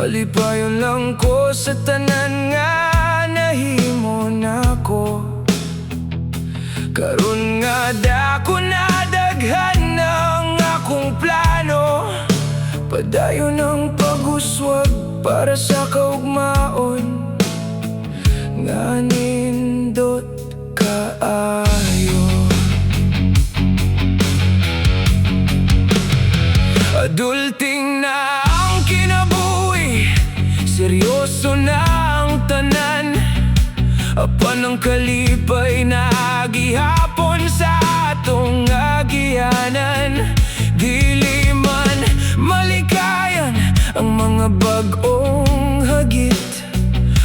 Malipayon lang ko sa tanan nga nahimo nako. Karon nga dako na daghan ng akong plano. Padayon ang pag-uswag para sa kaugmaon nga nindot kaayo. Adulting na ang kinabuhi, seryoso na ang tanan. Apan ang kalipay na gihapon sa atong agianan. Dili man malikayan ang mga bag-ong hagit,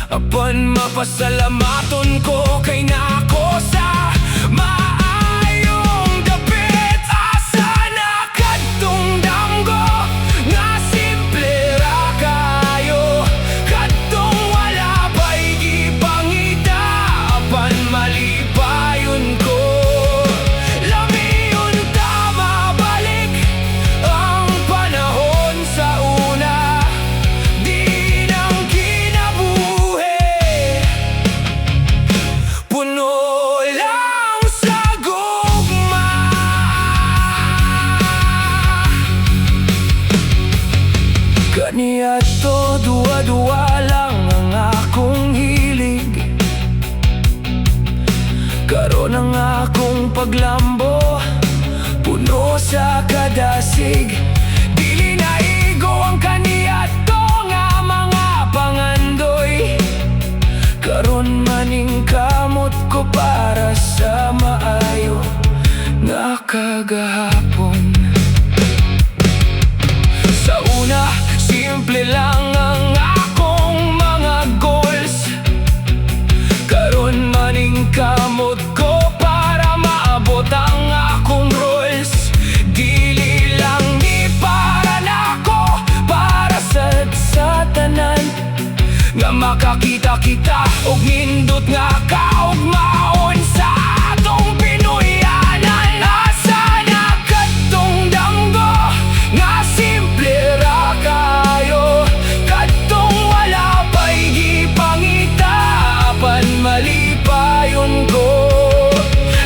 apan mapasalamaton ko kay nako sa maayong dapit. Asa na kadtong damgo nga simple ra kayo, kadtong wala pa'y gipangita, apan malipayon ko. Lamiyon ta mabalik ang panahon sa una, di nang kinabuhi puno lang sa gugma. Kaniadto duwa-duwa lang ang akong hilig, karon ang akong paglambo puno sa kadasig. Dili na igo ang kaniadto nga mga pangandoy, karon maning kamot ko para sa maayo nga kagahapon. Sa una, simple lang ang akong mga goals, karon maning kamot ko para maabot ang akong roles. Dili lang ni para nako, para sa tanan nga makakita kita og nindot nga kaugmaon sa atong Pinoyanan. Asa na kadtong damgo nga simple ra kayo, kadtong wala pa'y gipangita, apan malipayon ko.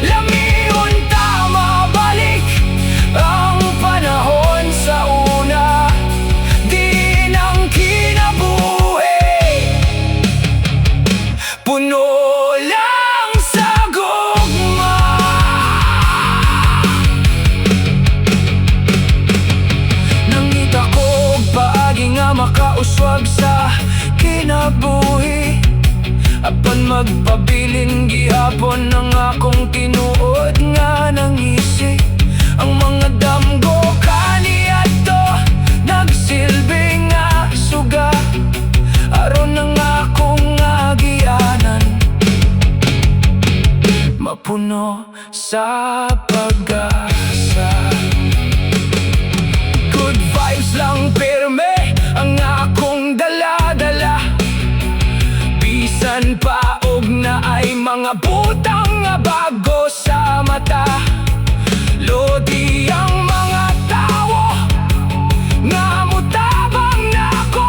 Lamiyon ta mabalik ang panahon sa una, di nang kinabuhi puno lang sa gugma. Nangita ko og paagi nga makauswag sa kinabuhi, apan magpabilin gihapon ang akong tinuod nga nangisi. Ang mga damgo kaniadto nagsilbing nga suga, aron ang akong agianan mapuno sa pag-asa. Good vibes lang pirme ang akong dala-dala, bisan pa og na ay mga butang nga bago sa mata. Lodi ang mga tawo nga mutabang nako,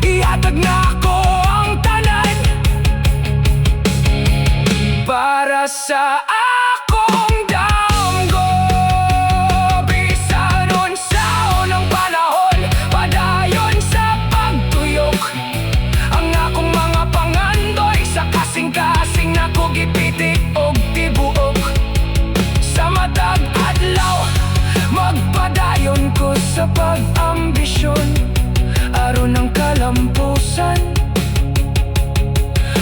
ihatag nako ang tanan para sa akong damgo. Bisan unsaon ang panahon, padayon sa pagtuyok ang akong mga pangandoy. Sa kasing-kasing nako gipitik og tibuok, sa matag adlaw magpadayon ko sa pag-ambisyon, aron ang kalampusan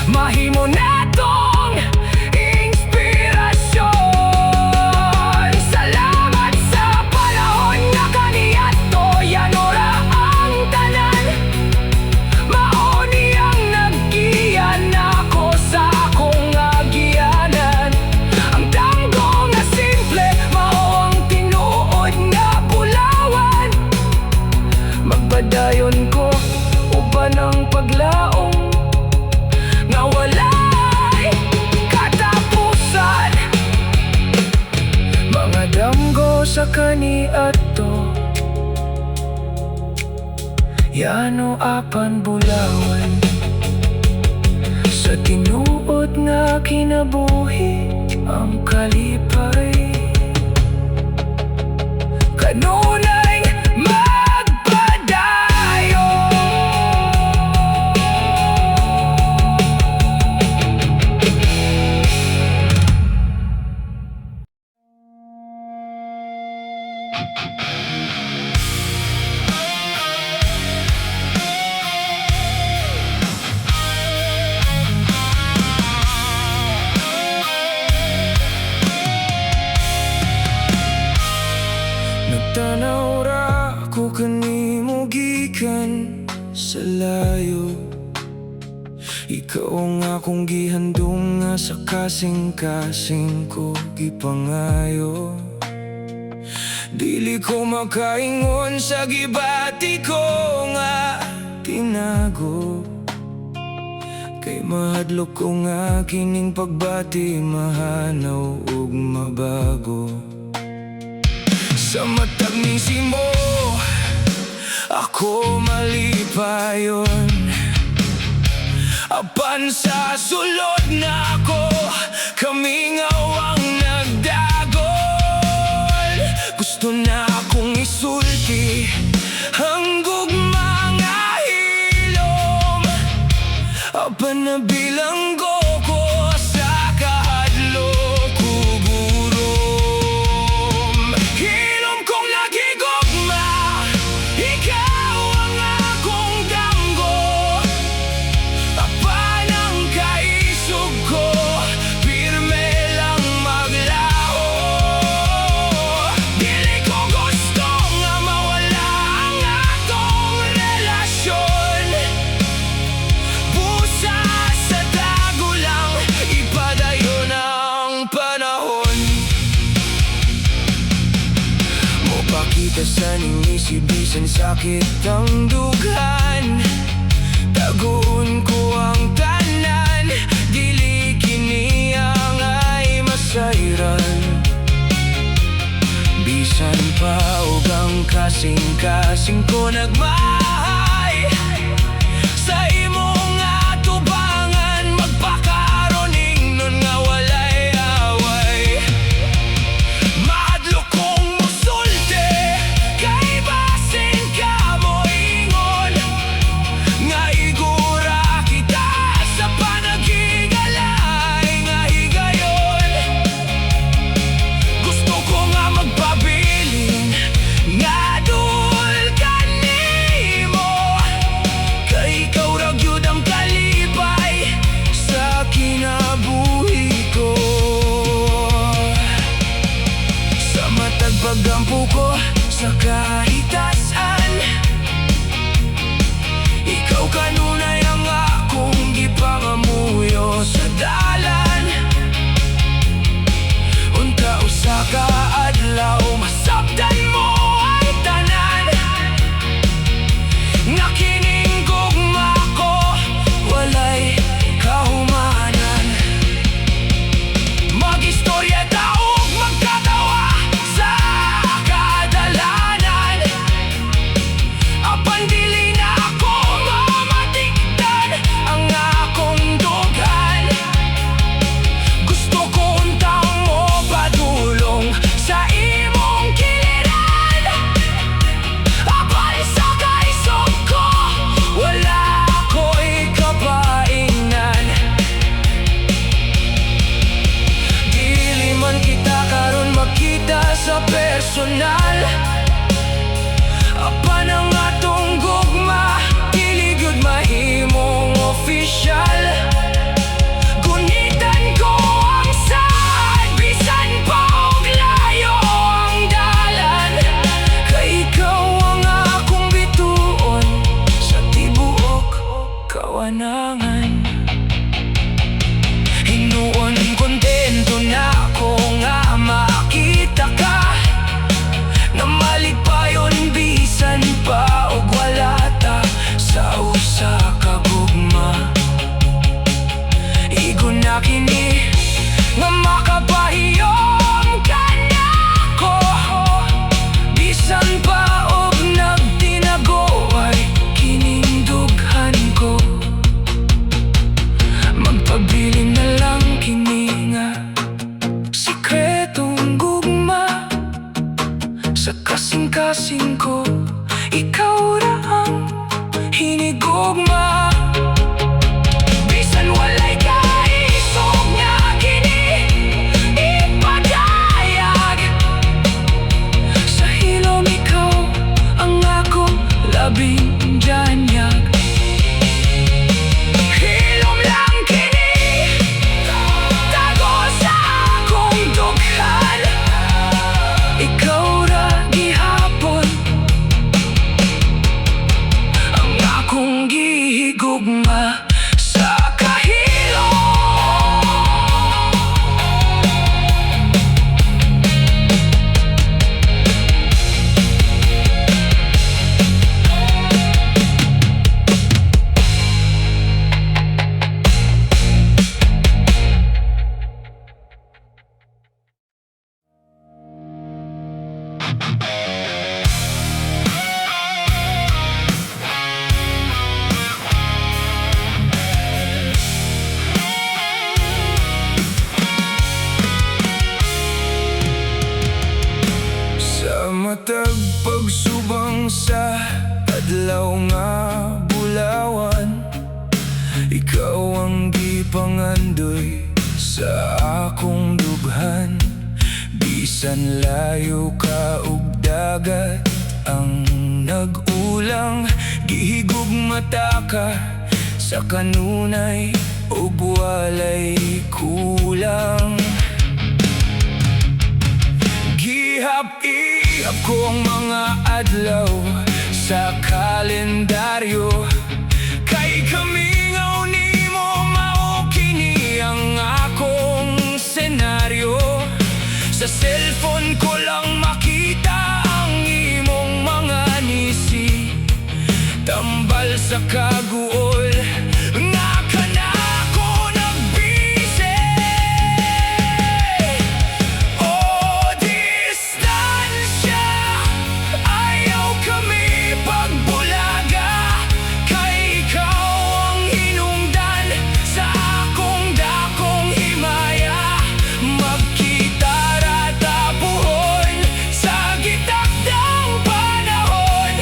mahimo natong inspirasyon. Salamat sa panahon nga kaniadto, yanora ang tanan. Mauni ang naggiyan ako sa akong agianan. Ang damgo nga simple, mao ang tinuod nga bulawan. Magpadayon ko uban ang paglaong nga walay katapusan. Mga damgo sa kaniadto, Yano apan bulawan sa tinuod nga kinabuhi ang kalipay. Kanunay magpadayo. Nagtanaw ra ko kanimo gikan sa layo. Ikaw ang akong gihandom nga sa kasing-kasing ko gipangayo. Dili ko makaingon sa gibati ko nga tinago. Kay mahadlok ko nga kining pagbati mahanaw ug mabago. Sa matag mismo ako malipayon. Apan sa sulod na ako kamingaw ang nagdagol. Gusto na akong isulti ang gugma nga hilom. Apan na bilanggo ko sa kahadlok kuburom. Hilom kong nagigugma, ikaw ang akong damgo. Apan ang kaisog ko, pirme lang maglaho. Dili ko gusto nga mawala ang atong relasyon. Busa sa dago lang, ipadayon ang panahon. Mopakita sa ning bisan sakit ang dughan. Taguon ko ang tanan, dili kini ang ay masayran. Bisan pa og ang kasing-kasing ko nagmahay sa imong atubangan, magpakaron ingnon nga walay away. Mahadlok kong musulti kay basin ka mo ingon nga igura kita sa panagigalay nga higayon. Gusto ko nga magpabilin nga dul kanimo, kay ikaw ra gyud ang kalipay sa kinabuhi ko. Sa matag paggampo ko sa kahitasan, ikaw kanunay ang akong gipangamuyo sa dalan. Unta usa ka adlaw masabtan mo ang tanan, nga kining gugma ko walay kahumanan. Mag-istorya taog magkatawa sa kadalanan. Sa kasing-kasing ko, ikaw ra ang hinigugma. Bisan walay kaisog nga kini ipadayag. Sa hilom ikaw ang akong labing danyag. Hilom lang kini tago sa akong dughan. Ikaw ra gihapon ang akong gihigugma sa kahilom. Sa matag pagsubang sa adlaw nga bulawan, ikaw ang gipangandoy sa akong dughan. Bisan layo ka ug dagat ang nag-ulang, gihigugmata ka sa kanunay ug walay kulang. Gihap-ihap ko ang mga adlaw sa kalendaryo, kay kamingaw nimo mao kini ang akong senaryo. Sa cellphone ko lang makita ang imong mga nisi, tambal sa kaguol nga kanako nagbisi. O distansya, ayaw kami pagbulaga, kay ikaw ang hinungdan sa akong dakong himaya. Magkita ra tapuhon sa gitakdang panahon.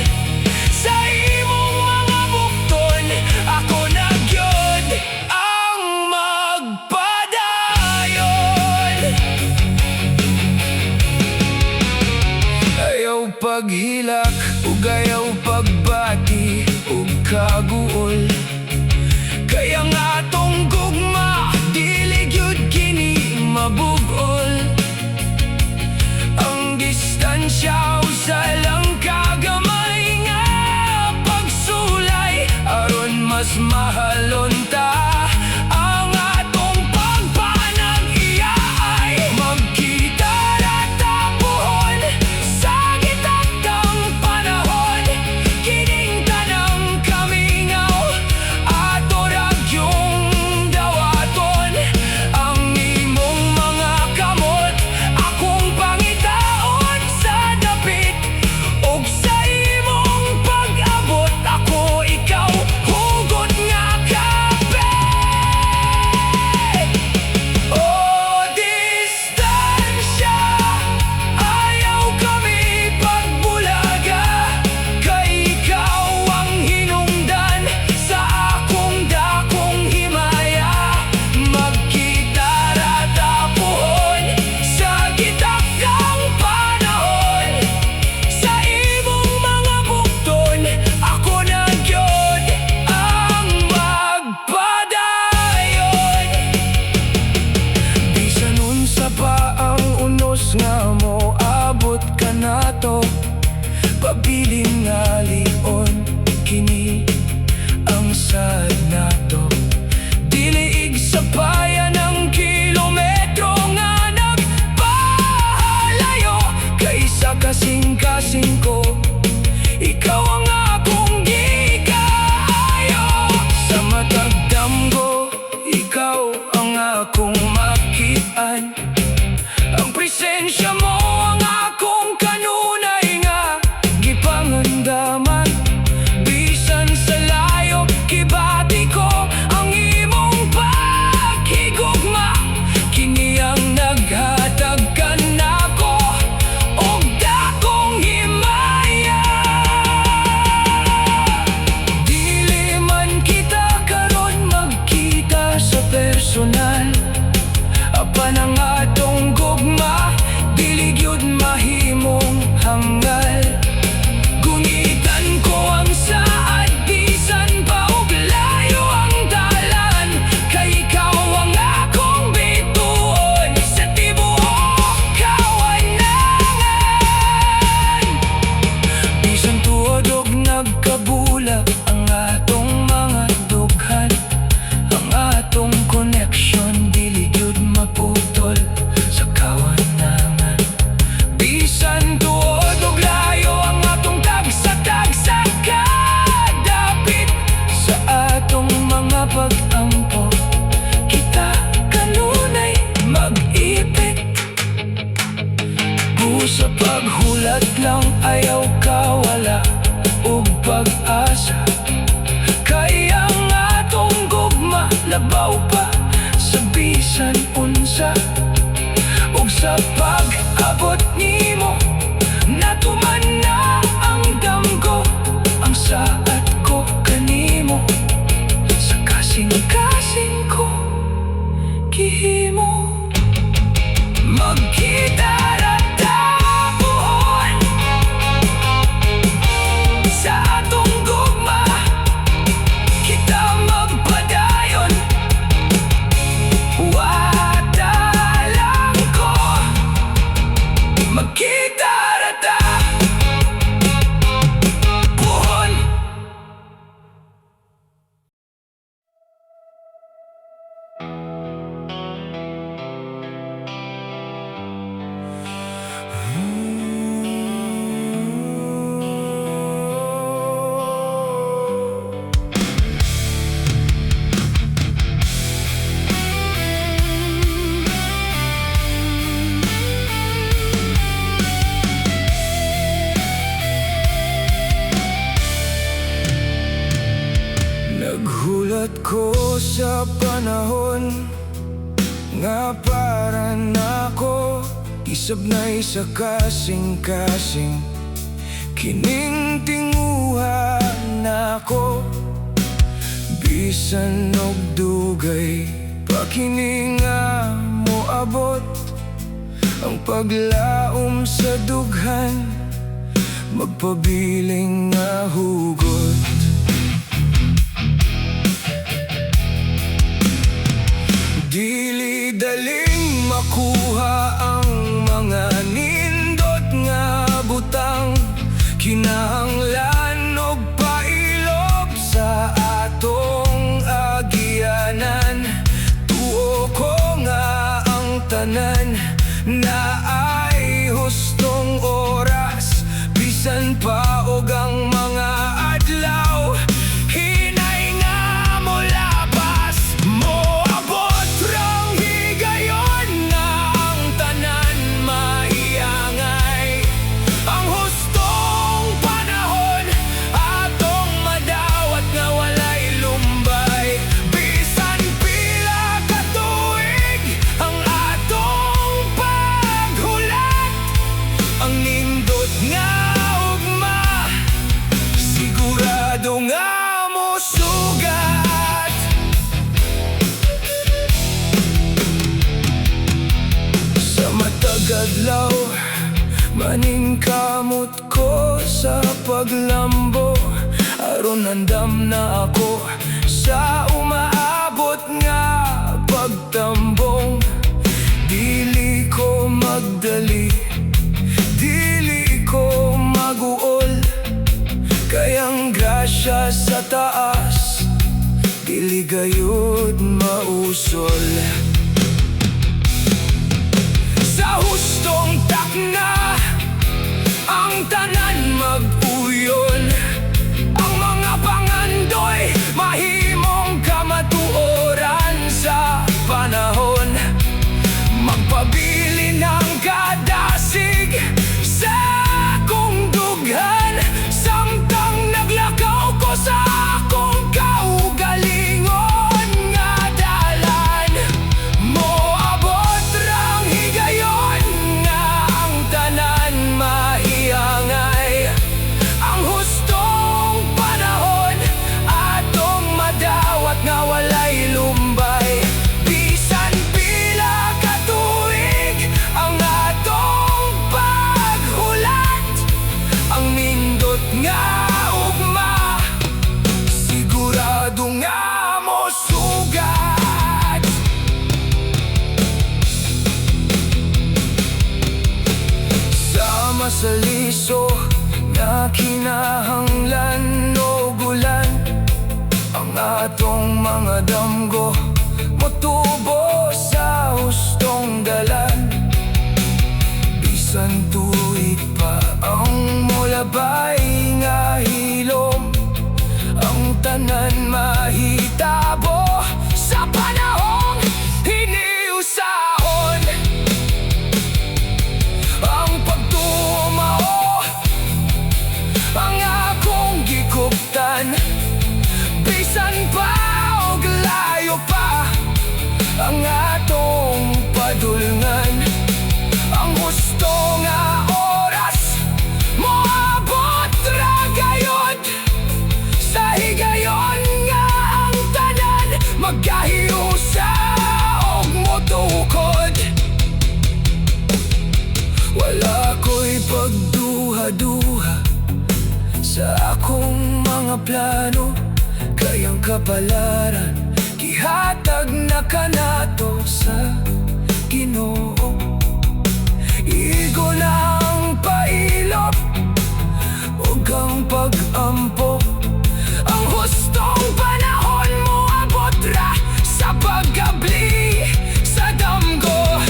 Sa imong mga bukton, ako na gyud ang magpadayon. Ayaw paghilak ug ayaw pagbati ug kaguol, kay ang atong gugma dili gyud kini mabug-ol. Ang distansya usa lang kagamay nga pagsulay, aron mas mahalon ta ang atong pagpanag-iyaay. Magkita ra tapuhon sa gitakdang panahon, kining tanang kamingaw ato ra gyung dawaton. Ang imong mga kamot akong pangitaon sa dapit, ug sa imong pag-abot ako ikaw hugot nga kape. O distansya, ayaw kami pagbulaga, kay ikaw ang hinungdan sa akong dakong himaya. Magkita ra tapuhon sa gitakdang panahon. Sa imong mga bukton, ako na gyud ang magpadayon. Bisan unsa pa ang unos nga mo abot ka nato, pabiling nga lion kini ang sad nato. Diliig sa bayan ng kilometro nga nagpahalayo, kay sa kasing-kasing ko, ikaw ang akong gikaayo. Sa matag damgo, ikaw ang akong makitaan. Ang presensya mo ang akong kanunay nga gipangandaman. Bisan sa layo, kibati ko ang imong paghigugma. Kini ang naghatag kanako og dakong lang ayaw kawala ug pag-asa. Kaya nga tong gugma labaw pa sa bisan unsa. Ug sa pag-abot nimo natuman na ang damgo, ang saat ko kanimo sa kasing-kasing ko gihimo. Magkita ra tapuhon sa atong gugma, kita magpadayon. Wata lang ko magkita ra tapuhon. Naghulat ko sa panahon nga para nako isab na isa kasing-kasing kining tinguha nako. Bisan og dugay pa kini nga moabot ang paglaom sa dughan, magpabiling nga hugot. Dili daling makuha ang mga nindot nga butang, kinahanglan og pailog sa atong agyanan. Tuo ko nga ang tanan na ay hustong oras, bisan pa og ang mga adlaw hinay nga molabas. Moabot rang higayon na ang tanan maiangay, ang hustong panahon atong madawat nga walay lumbay. Bisan pila ka tuig ang atong paghulat, ang nindot nga ugma sigurado nga mo sugat. Sa matag adlaw maning kamot ko sa paglambo, aron andam na ako sa umaabot nga pagtambong. Dili ko magdali, dili ko maguol, kayang grasya sa taas dili gayud mausol. Sa hustong takna ang tanan mag-uyon, ang mga pangandoy mahimong kamatuoran sa panahon. Magpabili ng kadasig sa akong dughan, samtang naglakaw ko sa akong kaugalingon nga dalan. Moabot rang higayon nga ang tanan maiangay, ang hustong panahon atong madawat nga walay lumbay. Bisan pila ka tuig ang atong paghulat, ang nindot nga ugma sigurado nga mo sugat. Sama sa liso nga kinahanglan o gulan, ang atong mga damgo motubo sa hustong dalan. Bisan tuig pa ang molabay nga hilom, ang tanan mahitabo sa panahong hiniusahon. Ang pagtumao maduha sa akong mga plano. Kayang kapalaran gihatag na kanato sa Ginoo. Igo na ang pailop ug ang pag-ampo. Ang hustong panahon mo abot ra sa pagkabli sa damgo.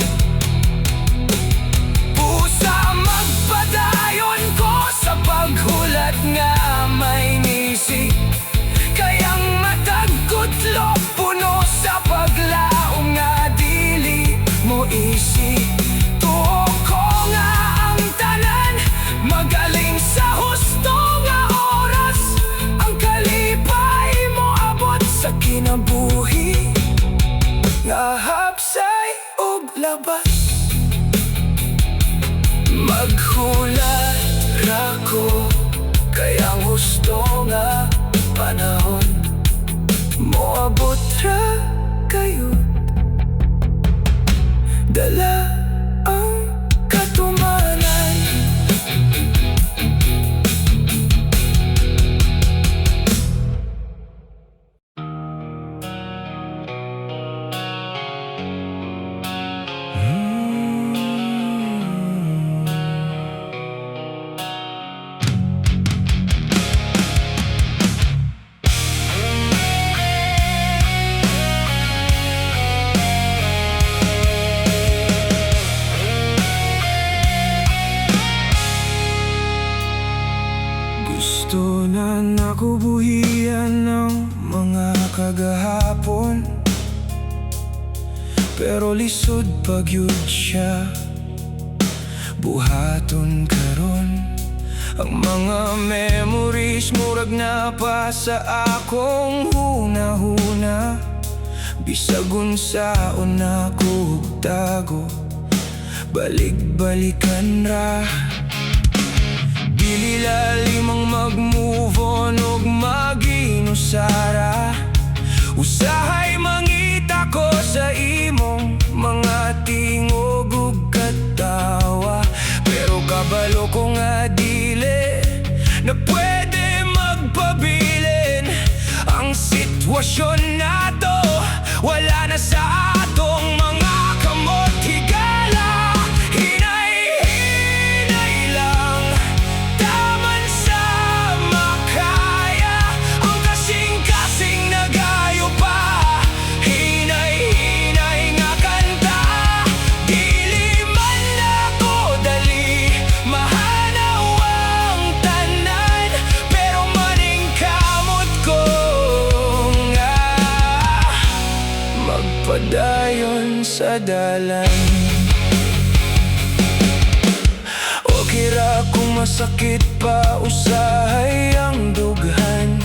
Pusa magpadayon ko sa paghulat nga may nisi. Kayang matag kutlo puno sa paglaom nga dili mo isi. Tuo ko nga ang tanan magaling sa husto nga oras. Ang kalipay mo abot sa kinabuhi nga hapsay ug labas. Maghulat ra ko kayang husto nga panahon moabot ra kayo. Dala ang katumanan. Gusto na nakubuhian ng mga kagahapon, pero lisod pagyud siya buhaton karon. Ang mga memories murag na pa sa akong huna-huna. Bisag unsaon ako tago, balik-balikan ra. Dili lalim ang mag-move on ug mag-inusara. Usahay mangita ko sa imong mga tingog ug katawa. Pero kabalo ko nga dili na pwede magpabilin. Ang sitwasyon nato wala na sa atong mga kamot higala. Padayon sa dalan. Okay ra kung masakit pa usahay ang dughan.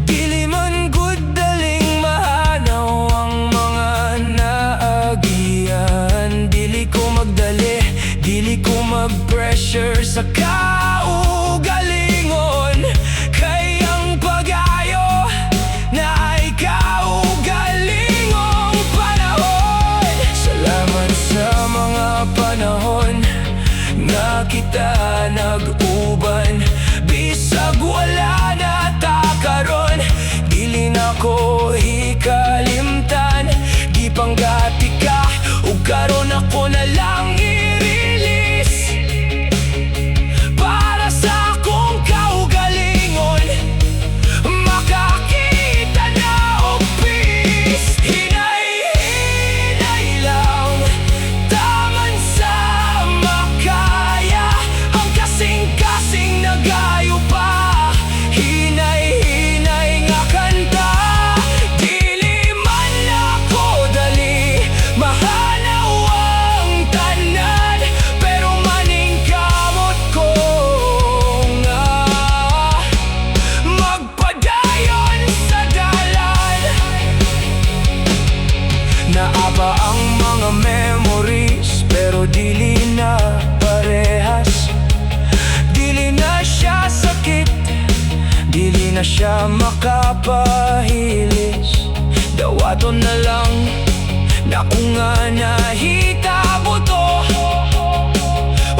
Dili man gud daling mahanaw ang mga naagian. Dili ko magdali, dili ko mag-pressure sa kaugalingon. Kayang pag-ayo na ikaw panahon nga kita nag-uban. Bisag wala na ta karon, dili na ko hikalimtan. Gipanggati ka ug karon ako na lang i-release para sa akong kaugalingon. Makakita na og peace. Hinay-hinay lang taman sa makaya. Ang kasing-kasing nagayo pa. Hinay-hinay nga kanta. Dili man ako dali mahanaw ang tanan, pero maning kamot ko nga magpadayon sa dalan. Naaba ang mga memories, pero dili na parehas. Dili na siya sakit, dili na siya makapahilis. Dawaton na lang na kung nga nahitabo to.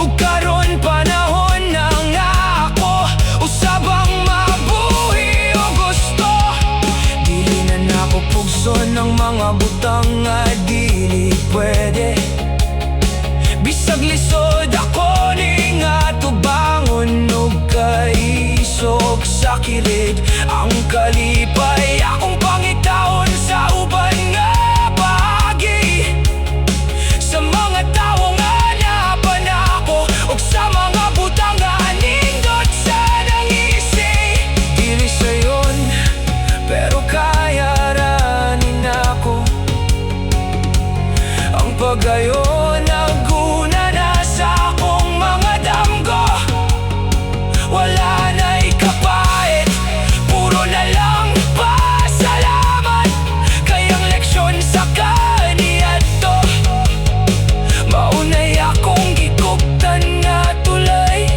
Ug karon panahon na kalipay akong pangitaon sa uban nga paagi. Sa mga tawo nga napan ako ug sa mga butang nga nindot sa nangisi. Dili sayon pero kaya ranin ako ang pagayon naguna na sa akong mga damgo. Wala na ikapait, puro na lang pasalamat. Kayang leksyon sa kaniadto maunay akong gikuptan nga tulay.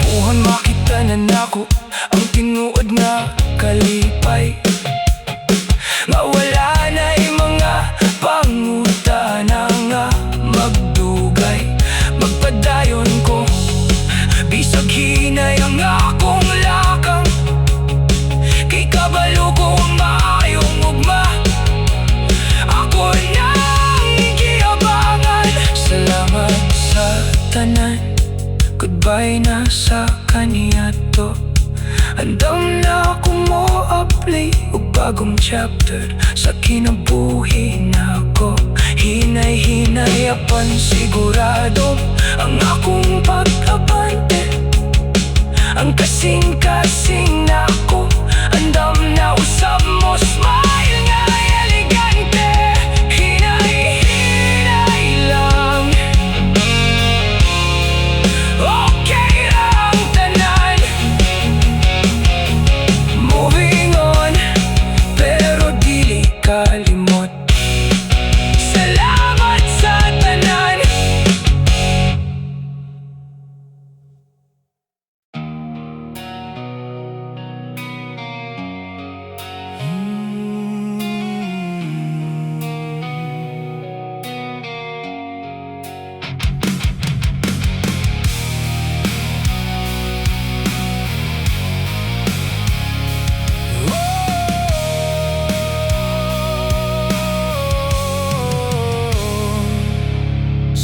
Puhan makita na nako ang tinuod nga kalipay. Nga wala na'y mga pangutana nga magdugay. Magpadayon ko bisag hinay ang akong lakang. Kay kabalo ko maayong ugma ako nang giabangan. Salamat sa tanan, goodbye na sa kaniadto. Andam na ako mo apply og bagong chapter sa kinabuhi na ako. Hinay-hinay apan sigurado ang akong pag-abante. Ang kasing-kasing na ako, andam na usab mo smile nga elegante. Hinay-hinay lang, okay lang tanan. Moving on, pero dili kalimot. Salamat sa tanan.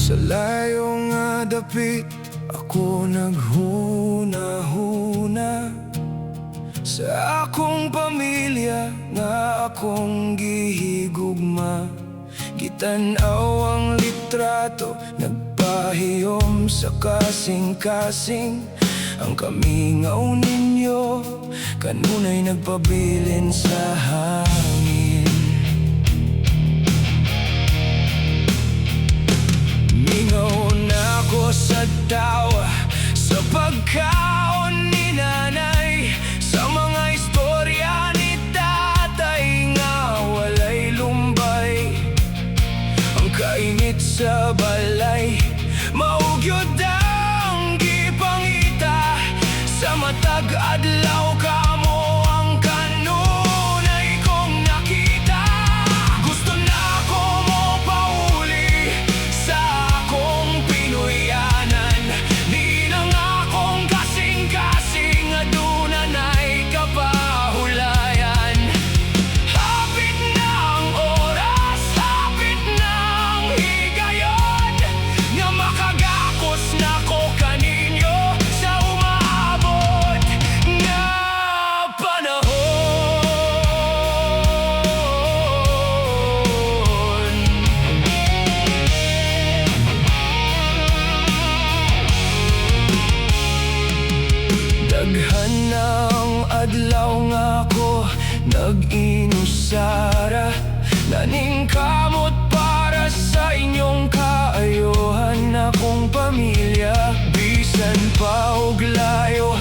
Sa layo nga dapit ako naghuna-huna sa akong pamilya nga akong gihigugma. Gitan-aw ang litrato, nagpahiyom sa kasing-kasing. Ang kamingaw ninyo kanunay nagpabilin sa hangin. Mingaw na ako sa tawa sa pagkaon ni nanay, sa mga istorya ni tatay nga walay lumbay. Ang kainit sa balay, maugyod ang gipangita. Sa matag adlaw kamo ang kanunay kong nakita. Gusto na ko mo pauli sa akong Pinoyanan. Di na nga akong kasing-kasing aduna na'y kapahulayan. Hapit na ang oras, hapit na ang higayon, nga makagakos na ko kaninyo sa umaabot nga panahon. Daghan ng adlaw nga ako nag-inusara, naningkamot para sa inyong kaayohan akong pamilya. Bisan pa og layo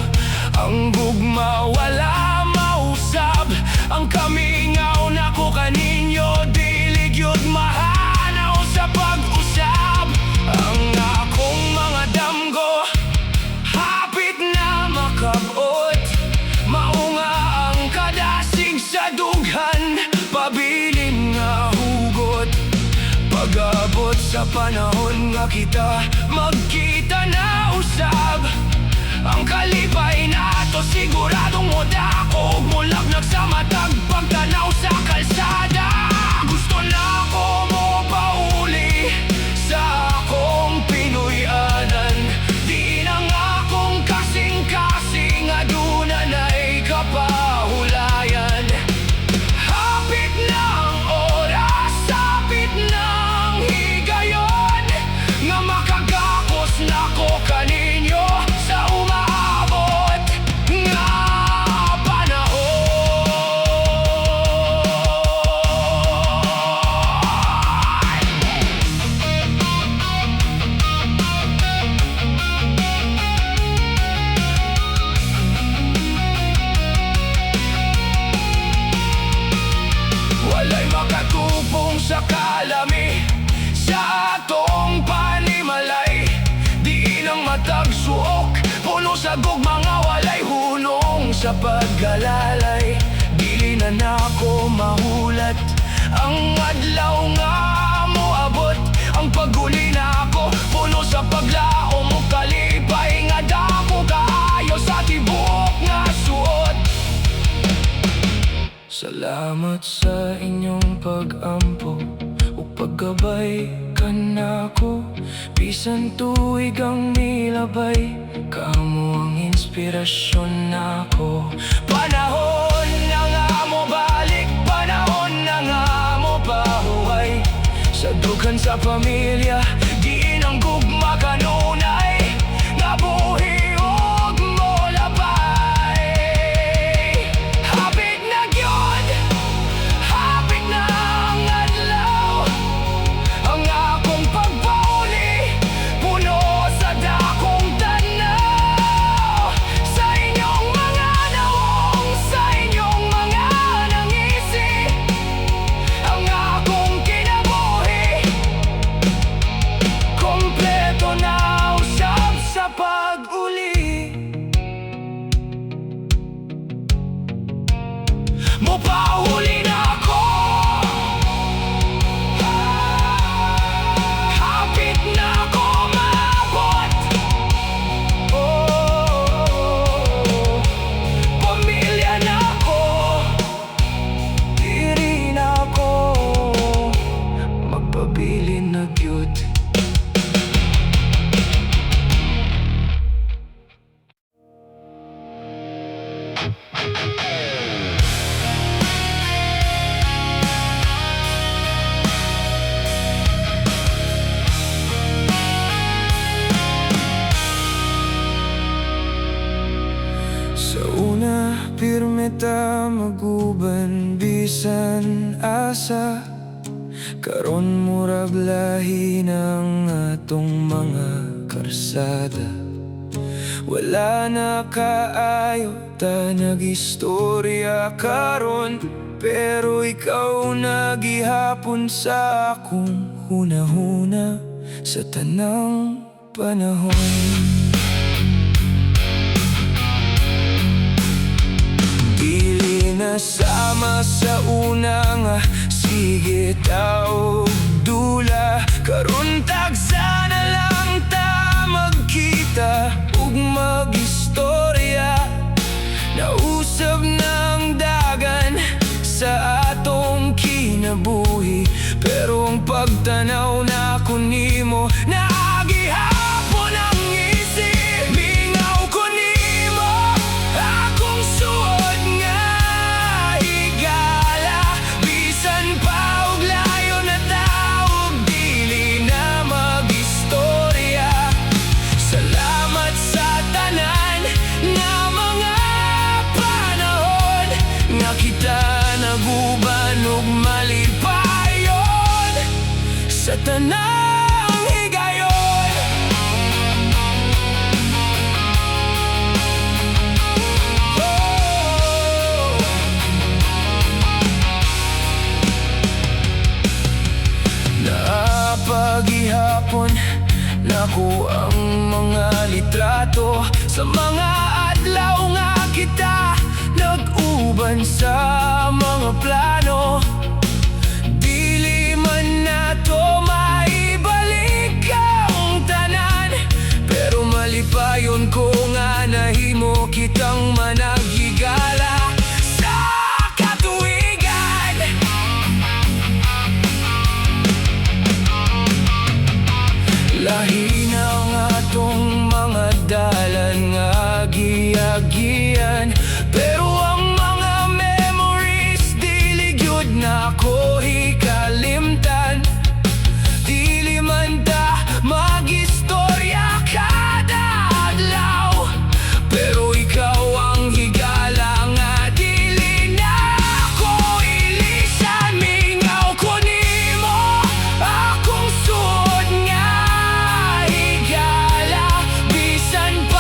ang gugma, wala mausab ang kamingaw nako kaninyo. Dili gyud mahanaw sa pag-usab ang akong mga damgo. Hapit na makabot, maunga ang kadasig sa dughan, pabilin nga hugot. Pag-abot sa panahon nga kita magkita na usab, ang kalipay na to siguradong moda ko mulagnag sa matag pagtanaw sa kalsada. Gusto na ko mo pauli sa akong Pinoyanan. Di na nga akong kasing-kasing aduna suok, puno sa mga walay hunong. Sa pagkalalay, dili na nako mahulat. Ang adlaw nga moabot, ang paguli na ako, puno sa paglaom mo kalipay. Nga dako kaayo sa tibok nga suot. Salamat sa inyong pag-ampo o paggabay ka nako. Bisan tuig ang nilabay, kamo ang inspirasyon nako. Panahon na nga mo balik, panahon na nga mo pahuway. Sa dugan sa pamilya, diin ang gugma kanunay. Nga buhi ug mo labay. Hapit na gyud, hapit na ang adlaw. Ang akong pagpauli, puno sa dakong tanaw. Sa inyong mga naong, sa inyong mga nangisi, ang akong kinabuhi kompleto na usab sa pag-uli. Mupahuli na ako, hapit na ako maabot. Oh, pamilya na ako, diri na ako, magpabilin na gyud. Sa una, pirme ta maguban bisan asa. Karon murag lahi ng atong mga karsada. Wala na kaayo ta nag-istorya karon, pero ikaw nagihapon sa akong hunahuna sa tanang panahon. Dili na sama sa una nga, sige tao dula. Karon tagsa na lang ta magkita ug mag-istorya. Nausab ng dagan sa atong kinabuhi, pero ang pagtanaw na ko nimo naagihapon ang isip. Mingaw ko nimo akong suod nga higala. Bisan pa og layo na taog, dili na mag-istorya. Salamat sa tanan na mga panahon nga kita naguban ug malipayon sa tanang higayon. Oh, naapagihapon nako ang mga litrato sa mga adlaw nga kita nag-uban sa mga plano. Dili man nato maibalik ang tanan, pero malipayon ko nga nahimo kitang managhigala sa katuigan. Lahi na nga tong mga dalan nga giagian, pero ang mga memories dili gyud na ko hikalimtan. Dili man ta mag-istorya kada adlaw, pero ikaw ang higala nga dili na ko ilisan. Mingaw ko nimo akong suod nga higala. Bisan pa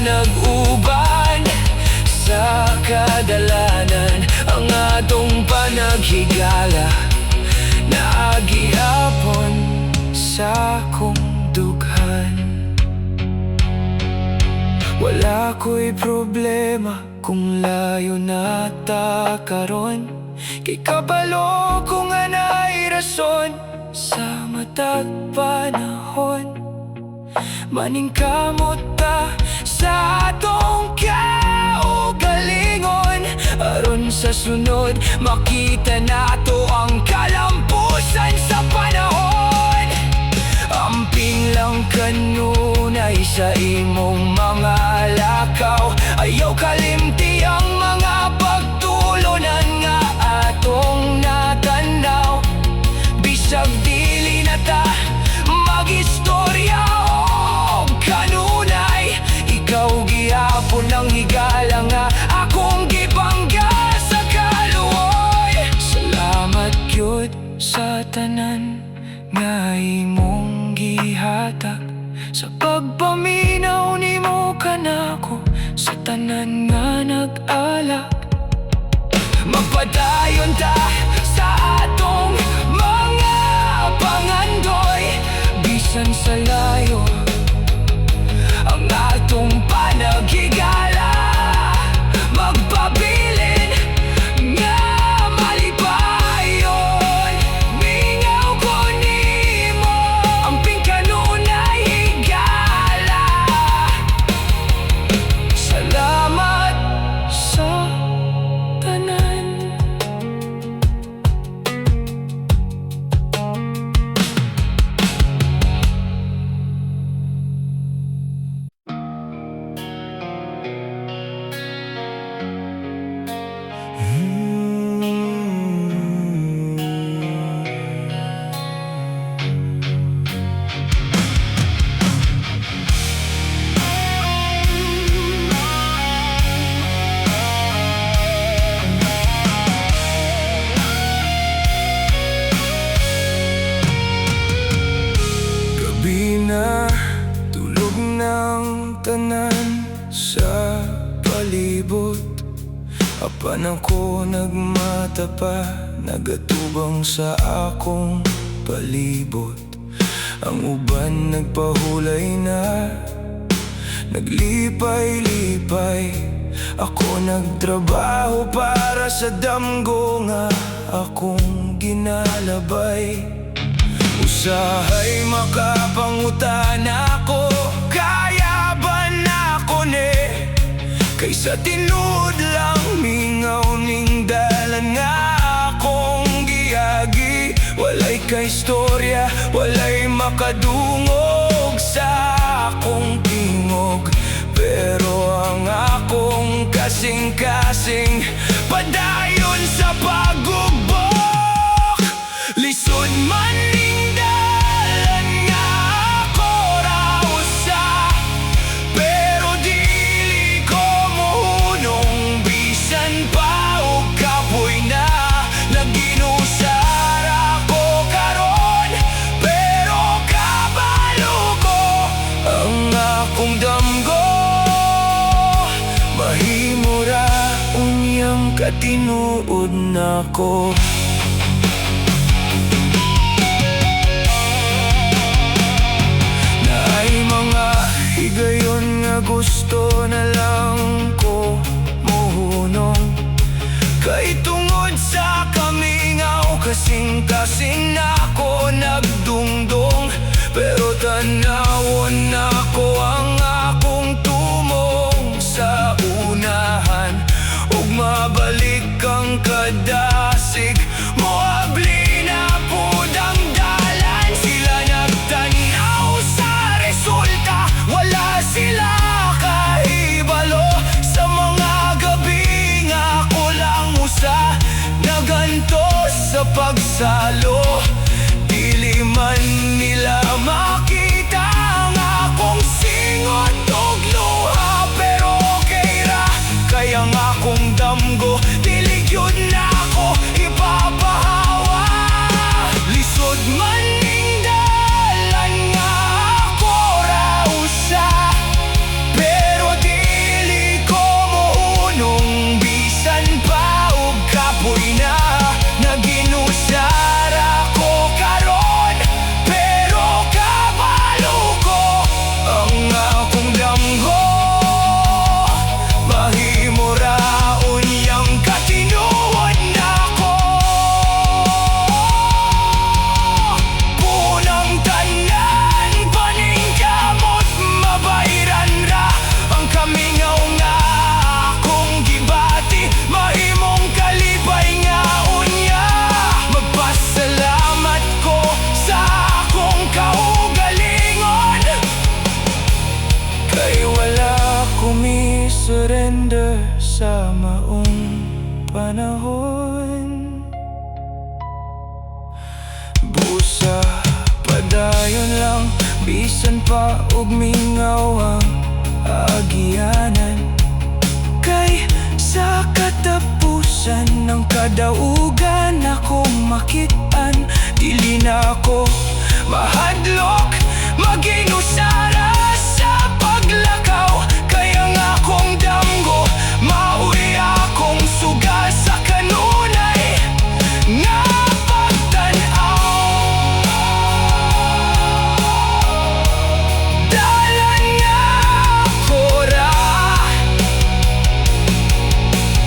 nag-uban sa kadalanan, ang atong panaghigala naagihapon sa kong dughan. Wala ko'y problema kung layo na ta karon, kay kabalo ko nga naay rason sa matag panahon. Maningkamot ta sa atong kaugalingon, aron sa sunod makita nato ang kalampusan sa panahon. Amping lang kanunay sa imong mga lakaw, ayaw kalimti ang mga pagtulunan nga atong natanaw. Bisag dili na ta mag-istorya o kanunay, ikaw gihapon ang higala nga akong gibangga sa kaluoy. Salamat gyud sa tanan nga imong gihatag, sa pagpaminaw nimo kanako sa tanan nga nag-alak. Magpadayon ta sa atong mga pangandoy, bisan sa layo ang atong panaghigala. Magpabilin nga malipayon, mingaw ko nimo amping kanunay higala. Salamat sa tanan. Gabi na, tulog ng tanan sa palibot. Apan ako nagmata pa, nagatubang sa akong palibot. Ang uban nagpahulay na, naglipay-lipay. Ako nagtrabaho para sa damgo nga akong ginalabay. Usahay makapangutan ako, kaya ba na ko ni? Kaysa tinud lang mingaw ning dalan nga akong giagi. Walay ka istorya, walay makadungog sa akong tingog. Pero ang akong kasing-kasing padayon sa pagubok. Lisod man ning dalan nga ako ra usa, pero dili ko mohunong bisan pa og kapoy na. Naginusar ako karon, pero kabalo ko ang akong damgo. Mahimo ra unyang katinuod nako. Higayon nga gusto na lang ko mohunong, kay tungod sa kamingaw kasing-kasing na ako nagdungdong. Pero tanawon na ko ang akong tumong sa unahan, ug mabalik ang kadasig moabli na pudang dalan. Sila nagtanaw sa resulta, wala sila kahibalo sa mga gabi nga ako lang usa na ganto sa pagsalo. Dili man nila makita ang akong singot og luha, pero okay ra kay ang akong damgo dili gyud na ako ipapahawa. Lisod man ning dalan nga ako ra usa, pero di panahon. Busa padayon lang, bisan pa og mingaw ang agyanan. Kay sa katapusan ng kadaugan akong makitaan, dili na ako mahadlok, maging usara sa paglakaw. Kaya nga akong damgo, mauwi akong suga sa kanunay nga pagtanaw. Dalan nga ako ra,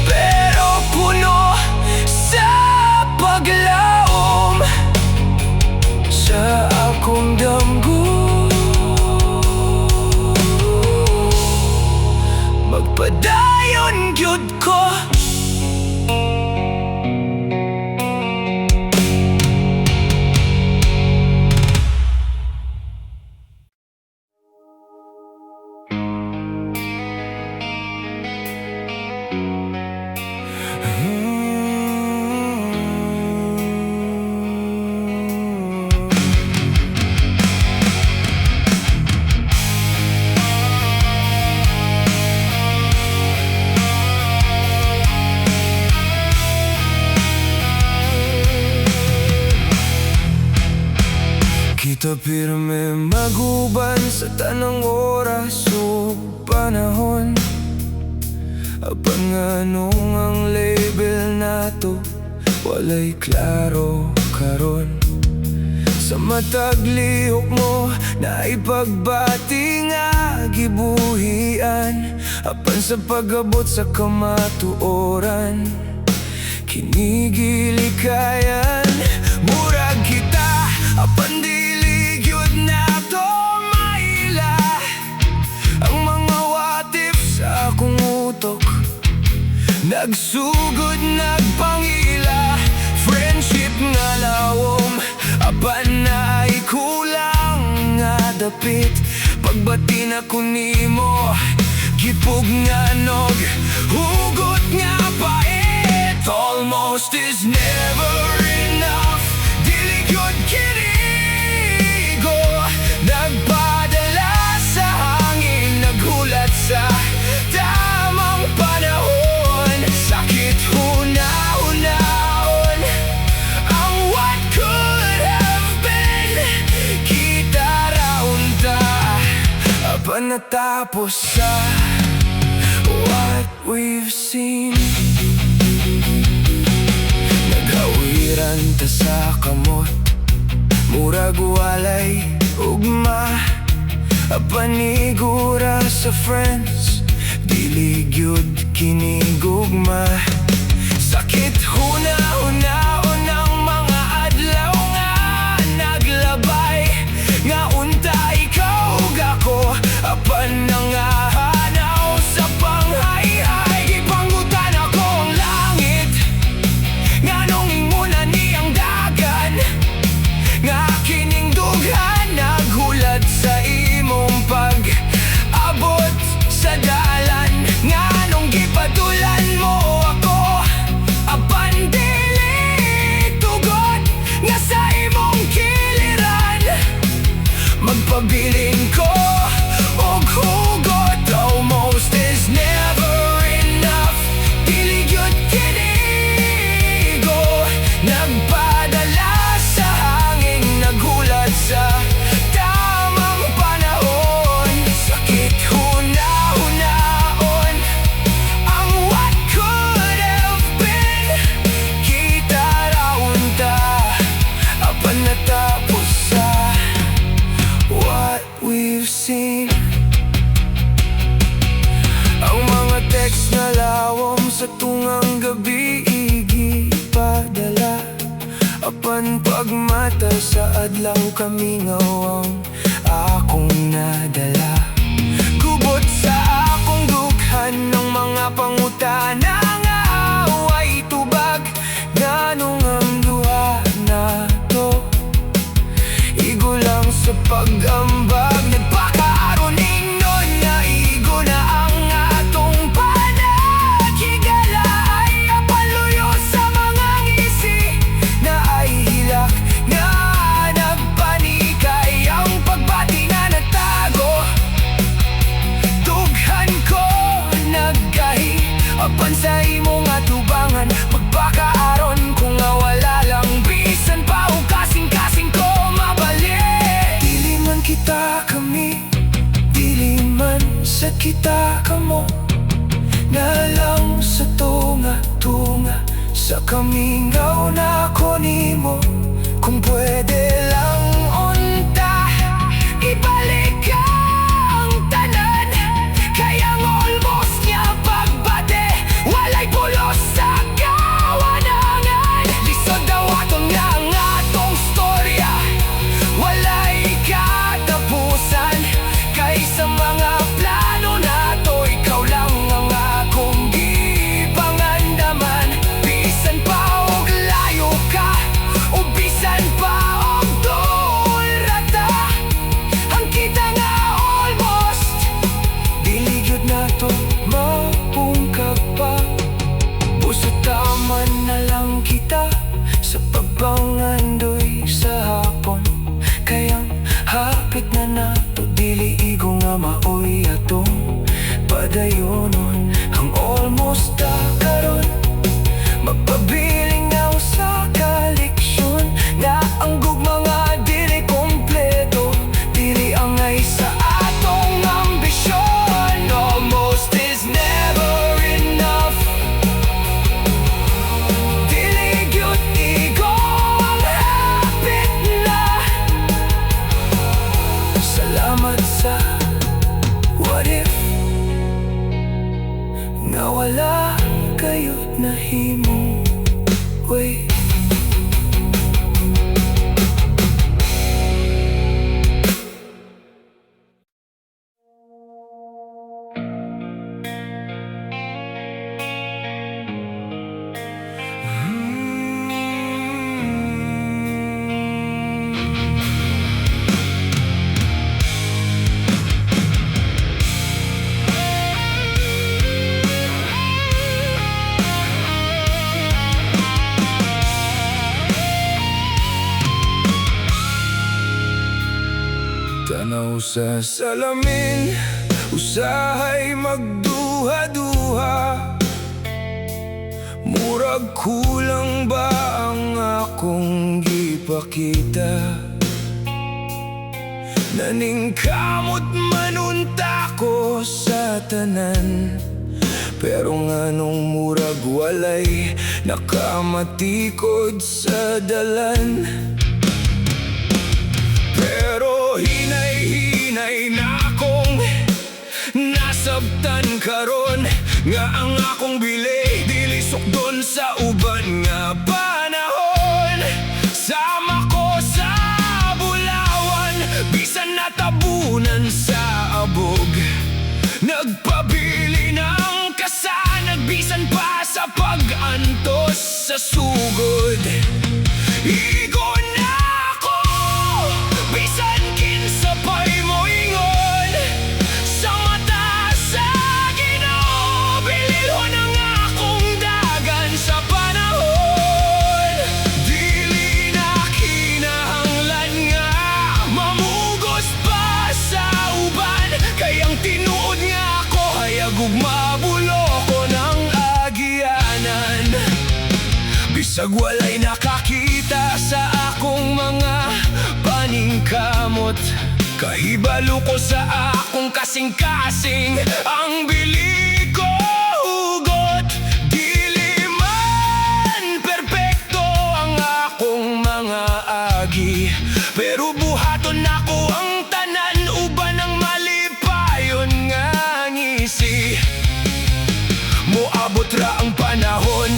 pero puno sa paglaom sa akong damgo. Magpadayon gyud ko. Kita pirme maguban sa tanang oras o panahon. Apan nganong ang label nato walay klaro karon. Sa matag lihok mo na ipagbati nga gibuhian. Apan sa pag-abot sa kamatuoran, kinigilikayan. Murag kita apan dili gyud nato maila. Ang mga what if sa akong utok nagsugod nagpangila. Friendship nga lawom, apan na ay kulang nga dapit. Pagbati na ko nimo, gipug nga nog, hugot nga pait. Almost is never enough, dili gyud kinigo. Nagpadala sa hangin, naghulat sa tamang panahon. Sakit huna-hunaon ang what could have been. Kita raon ta, apan natapos sa what we've seen. Naghawiran ta sa kamot, murag walay ugma. Apanigura sa friends, dili gyud kinigugma. Sakit huna-hunaon ang mga adlaw nga naglabay. Nga unta ikaw ug ako, apan nangahanaw sa panghayhay. Gipangutan ako ang langit, nganong inguna niyang dagan. Nga kining dughan naghulat sa imong pag-abot sa dalan. Nganong gipatulan mo ako, apan dili tugot nga sa imong kiliran. Magpabiling ko og hugot, almost is never enough, dili gyud kinigo. Nagpadala sa hangin, naghulat sa tamang panahon. Sakit huna-hunaon ang what could have been. Kita raon ta, apan natapos sa what we've seen. Ang mga text na lawom sa tungang gabi igipadala. Apan pagmata sa adlaw kamingawang akong nadala. Gubot sa akong dughan ng mga pangutana nga away tubag. Nganong ang duha na to igulang sa pag-ambag. Nagpakaaron ingnon nga igo na ang atong panag. Higala ay apaluyo Kamingaw na ko nimo, kung pwede lang unta ibalik ang tanan. Kayang almost niya pagbate, walay pulos sa kawanangan. Lisod daw aton nga atong storya, walay katapusan. Kaysa mga plano nato, ikaw lang ang akong gipangandaman. Bisan pa og layo ka, o bisan pa og dool rata, ang kita nga almost dili gyud nato mapungkag pa. Busa taman na lang kita sa pagbangandoy sa hapon. Kayang hapit na nato, dili igo nga maoy atong padayonon. Ang almost ta karon, magpabiling na sa kaleksyon. Na ang gugma nga dili kompleto, dili angay sa atong ambisyon. Almost is never enough, dili gyud igo ang hapit na. Salamat sa what if, nga wala kayo nahimo. Wait, tanaw sa salamin, usahay magduha-duha. Murag kulang ba ang akong gipakita? Naningkamot manunta ko sa tanan, pero nganong murag walay nakamatikod sa dalan. Pero hinay-hinay na akong nasabtan karon, nga ang akong bili dili sukdon sa uban nga panahon. Sama ko sa bulawan, bisan natabunan sa abog. Nagpabili ng kasanag, bisan pa sa pag-antos sa sugod. Igo na ako, bisan kinsa pa'y moingon. Sa mata sa Ginoo, bililhon ang akong dagan sa panahon. Dili na kinahanglan nga mamugos pa sa uban, kayang tinuod nga ako hayag ug mabulo ko ng agyanan. Bisag walay nakakita sa akong mga paningkamot, kahibalo ko sa akong kasing-kasing ang bili ko hugot. Dili man perpekto ang akong mga agi, pero buhaton ako ang tanan, uban ang malipayon nga ngisi. Moabot ra ang panahon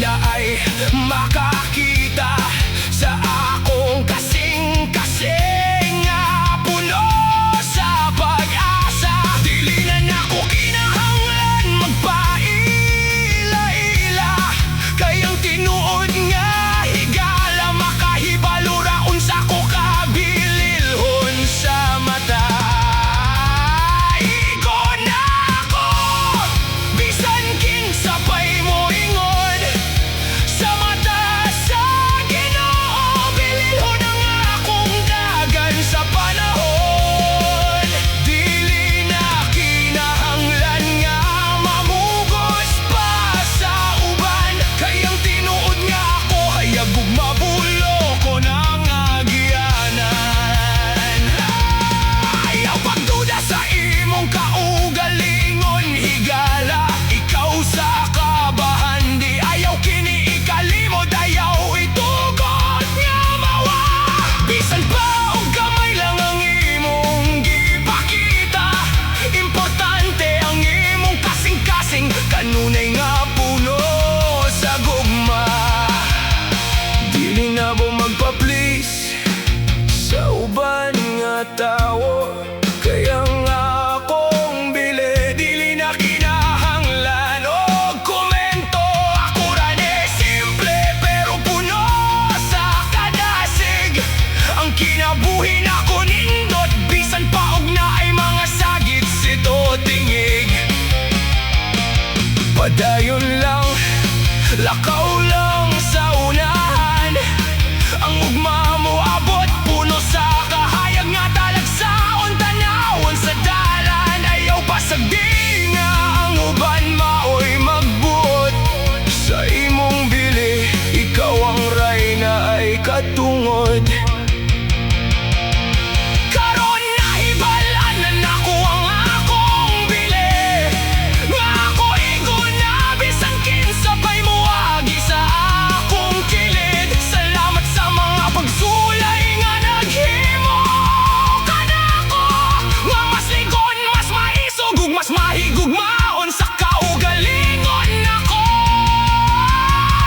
na ay makakita sa akong kasing-kasing nga puno sa pag-asa. Dili na nako kinahanglan magpaila-ila, kayang tinuod nga higala makahibalo ra unsa ko kabililhon sa mata. Igo na ako, bisan kinsa pa'y moingon. Sa mata sa ikaw lang sa unahan. Ang ugma mo abot puno sa kahayag nga talagsaon tanawon sa dalan. Ayaw pasagdi nga ang uban maoy magbuot sa imong bili. Ikaw ang rayna ay katungod. Karon nahibalan na nako ang akong bili. Nga ako igon na bisan kinsa pa'y muagi sa akong kilid. Salamat sa mga pagsulay nga naghimo kanako. Nga mas ligon, mas maisog ug mas mahigugmaon sa kaugalingon nako.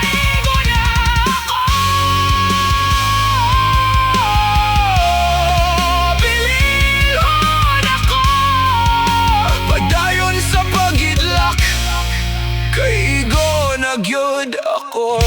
Igon na ako. Bilihon ako. Padayon sa pagidlak kay igon na gyud ako.